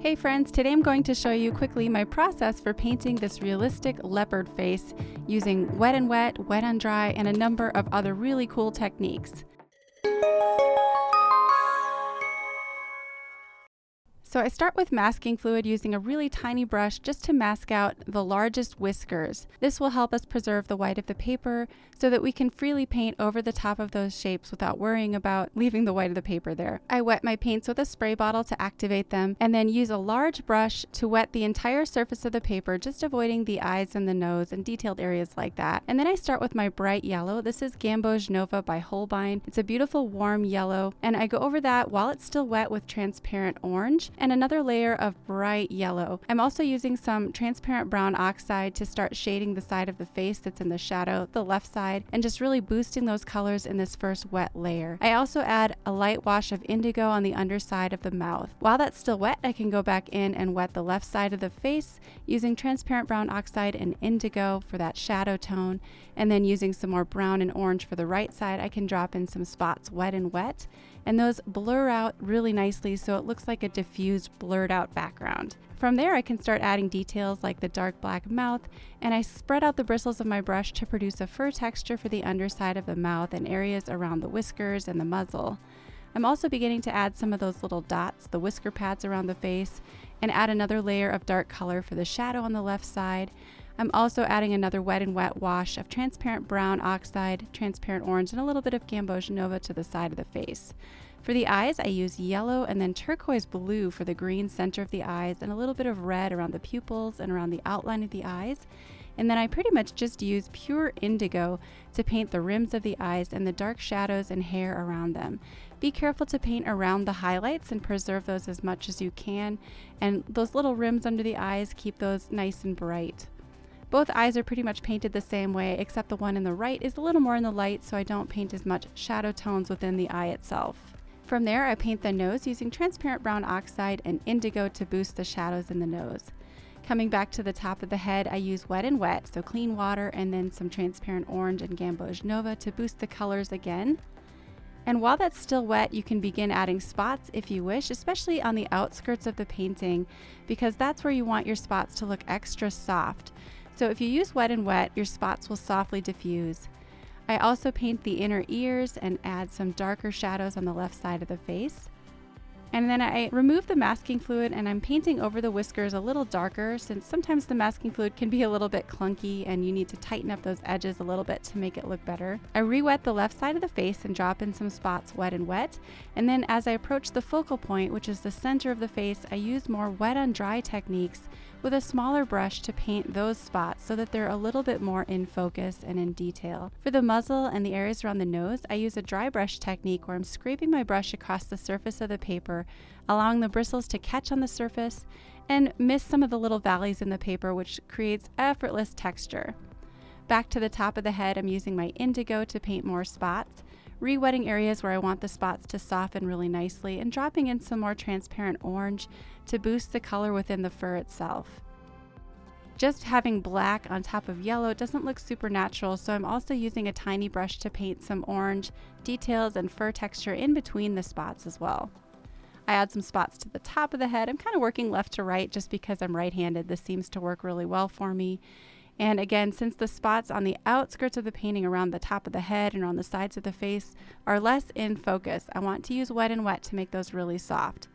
Hey friends, today I'm going to show you quickly my process for painting this realistic leopard face using wet and wet, wet on dry, and a number of other really cool techniques. So I start with masking fluid using a really tiny brush just to mask out the largest whiskers. This will help us preserve the white of the paper so that we can freely paint over the top of those shapes without worrying about leaving the white of the paper there. I wet my paints with a spray bottle to activate them and then use a large brush to wet the entire surface of the paper, just avoiding the eyes and the nose and detailed areas like that. And then I start with my bright yellow. This is Gamboge Nova by Holbein. It's a beautiful warm yellow, and I go over that while it's still wet with transparent orange and another layer of bright yellow. I'm also using some transparent brown oxide to start shading the side of the face that's in the shadow, the left side, and just really boosting those colors in this first wet layer. I also add a light wash of indigo on the underside of the mouth. While that's still wet, I can go back in and wet the left side of the face using transparent brown oxide and indigo for that shadow tone, and then using some more brown and orange for the right side, I can drop in some spots wet and wet, and those blur out really nicely so it looks like a diffused, blurred out background. From there, I can start adding details like the dark black mouth, and I spread out the bristles of my brush to produce a fur texture for the underside of the mouth and areas around the whiskers and the muzzle. I'm also beginning to add some of those little dots, the whisker pads around the face, and add another layer of dark color for the shadow on the left side. I'm also adding another wet and wet wash of transparent brown oxide, transparent orange, and a little bit of Gamboge Nova to the side of the face. For the eyes, I use yellow and then turquoise blue for the green center of the eyes, and a little bit of red around the pupils and around the outline of the eyes. And then I pretty much just use pure indigo to paint the rims of the eyes and the dark shadows and hair around them. Be careful to paint around the highlights and preserve those as much as you can, and those little rims under the eyes, keep those nice and bright. Both eyes are pretty much painted the same way, except the one in the right is a little more in the light, so I don't paint as much shadow tones within the eye itself. From there, I paint the nose using transparent brown oxide and indigo to boost the shadows in the nose. Coming back to the top of the head, I use wet and wet, so clean water and then some transparent orange and Gamboge Nova to boost the colors again. And while that's still wet, you can begin adding spots if you wish, especially on the outskirts of the painting, because that's where you want your spots to look extra soft. So if you use wet and wet, your spots will softly diffuse. I also paint the inner ears and add some darker shadows on the left side of the face. And then I remove the masking fluid and I'm painting over the whiskers a little darker, since sometimes the masking fluid can be a little bit clunky and you need to tighten up those edges a little bit to make it look better. I re-wet the left side of the face and drop in some spots wet and wet. And then as I approach the focal point, which is the center of the face, I use more wet on dry techniques with a smaller brush to paint those spots so that they're a little bit more in focus and in detail. For the muzzle and the areas around the nose, I use a dry brush technique where I'm scraping my brush across the surface of the paper, allowing the bristles to catch on the surface and miss some of the little valleys in the paper, which creates effortless texture. Back to the top of the head, I'm using my indigo to paint more spots, re-wetting areas where I want the spots to soften really nicely, and dropping in some more transparent orange to boost the color within the fur itself. Just having black on top of yellow doesn't look super natural, so I'm also using a tiny brush to paint some orange details and fur texture in between the spots as well. I add some spots to the top of the head. I'm kind of working left to right just because I'm right-handed. This seems to work really well for me. And again, since the spots on the outskirts of the painting around the top of the head and around the sides of the face are less in focus, I want to use wet and wet to make those really soft.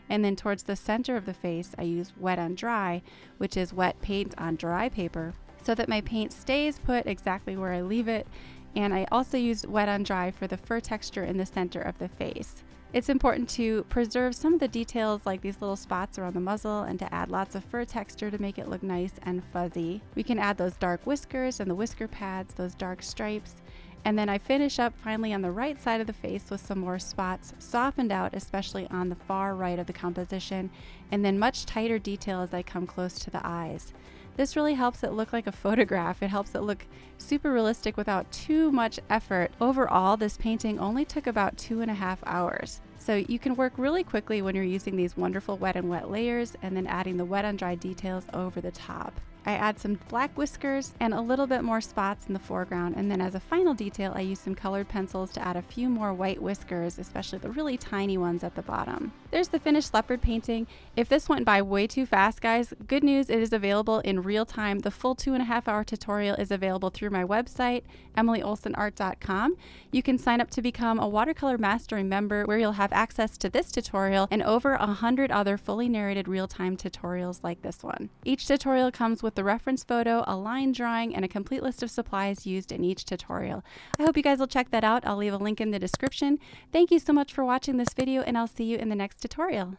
And then towards the center of the face, I use wet on dry, which is wet paint on dry paper, so that my paint stays put exactly where I leave it. And I also use wet on dry for the fur texture in the center of the face. It's important to preserve some of the details like these little spots around the muzzle and to add lots of fur texture to make it look nice and fuzzy. We can add those dark whiskers and the whisker pads, those dark stripes. And then I finish up finally on the right side of the face with some more spots softened out, especially on the far right of the composition, and then much tighter detail as I come close to the eyes. This really helps it look like a photograph. It helps it look super realistic without too much effort. Overall, this painting only took about 2.5 hours. So you can work really quickly when you're using these wonderful wet and wet layers and then adding the wet on dry details over the top. I add some black whiskers and a little bit more spots in the foreground, and then as a final detail I use some colored pencils to add a few more white whiskers, especially the really tiny ones at the bottom. There's the finished leopard painting. If this went by way too fast, guys, good news, it is available in real time. The full 2.5-hour tutorial is available through my website, emilyolsonart.com. You can sign up to become a Watercolor Mastery member, where you'll have access to this tutorial and over 100 other fully narrated real-time tutorials like this one. Each tutorial comes with the reference photo, a line drawing, and a complete list of supplies used in each tutorial. I hope you guys will check that out. I'll leave a link in the description. Thank you so much for watching this video, and I'll see you in the next tutorial.